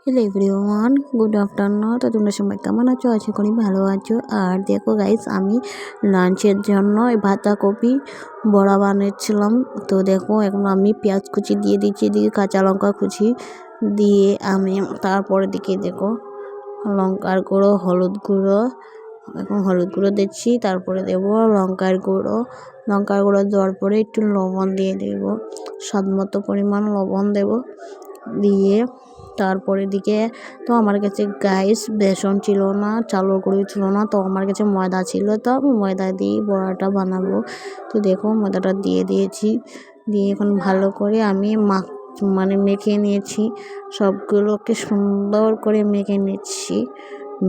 Hello everyone, good afternoon. তো তোমরা সবাই কেমন আছো? আশা করি ভালো আছো। আর দেখো গাইস, আমি লাঞ্চের জন্য বাঁধাকপি বড়া বানিয়েছিলাম। তো দেখো এখন আমি পেঁয়াজ কুচি দিয়ে দিচ্ছি, এদিকে কাঁচা লঙ্কা কুচি দিয়ে আমি তারপরে দিকে দেখো লঙ্কার গুঁড়ো, হলুদ গুঁড়ো, এখন হলুদ গুঁড়ো দিচ্ছি, তারপরে দেবো লঙ্কার গুঁড়ো দেওয়ার পরে একটু লবণ দিয়ে দেবো, স্বাদ মতো পরিমাণ লবণ দেবো দিয়ে তারপরে দিকে তো আমার কাছে গাইস বেসন ছিল না, চালের গুঁড়ো ছিল না, তো আমার কাছে ময়দা ছিল, তো আমি ময়দা দিয়ে বড়াটা বানাবো। তো দেখো ময়দাটা দিয়ে দিয়েছি, দিয়ে এখন ভালো করে আমি মেখে নিয়েছি, সবগুলোকে সুন্দর করে মেখে নিচ্ছি।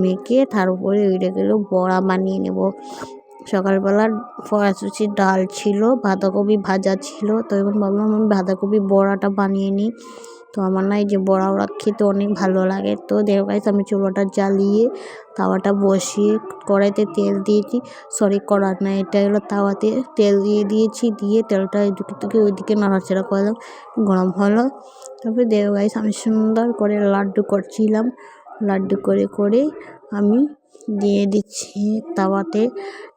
মেখে তারপরে ওইটাগুলো বড়া বানিয়ে নেব। সকালবেলা ফরাসুচির ডাল ছিল, বাঁধাকপি ভাজা ছিল, তো এখন ভাবলাম আমি বাঁধাকপি বড়াটা বানিয়ে নিই। তো আমার না এই যে বড়া খেতে অনেক ভালো লাগে। তো দেখো গাইস, আমি চুলাটা জ্বালিয়ে তাওয়াটা বসিয়ে কড়াইতে তেল দিয়েছি, কড়াই না, এটা হলো তাওয়াতে তেল দিয়ে দিয়েছি, দিয়ে তেলটা এদিকে থেকে ওইদিকে নাড়াচাড়া করলাম, গরম হলো। তারপরে দেখো গাইস, আমি সুন্দর করে লাড্ডু করছিলাম, লাড্ডু করে করে আমি দিয়ে দিচ্ছি তাওয়াতে,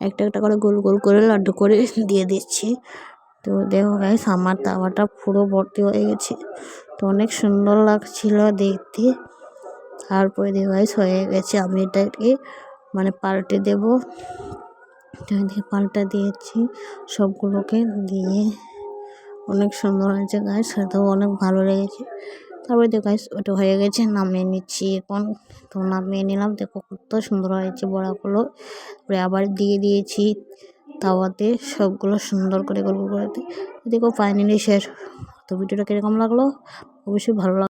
একটা একটা করে গোল গোল করে লাড্ডু করে দিয়ে দিচ্ছি। তো দেখো গাইস, আমার তাওয়াটা পুরো ভর্তি হয়ে গেছে, তো অনেক সুন্দর লাগছিল দেখতে। তারপরে দেখো গাইস হয়ে গেছে, আমি এটাকে পাল্টে দেবো। পাল্টা দিয়েছি সবগুলোকে দিয়ে, অনেক সুন্দর হয়েছে গাইস, সেটাও অনেক ভালো লেগেছে। তারপরে দেখো গাইস ওটা হয়ে গেছে, নামিয়ে নিচ্ছি এখন। তো নামিয়ে নিলাম, দেখো কত সুন্দর হয়েছে বড়াগুলো। তারপরে আবার দিয়ে দিয়েছি তাওয়াতে সবগুলো সুন্দর করে গোল গোল করে। দেখো ফাইনালি শেষ। তো ভিডিওটা কীরকম লাগলো অবশ্যই ভালো লাগলো।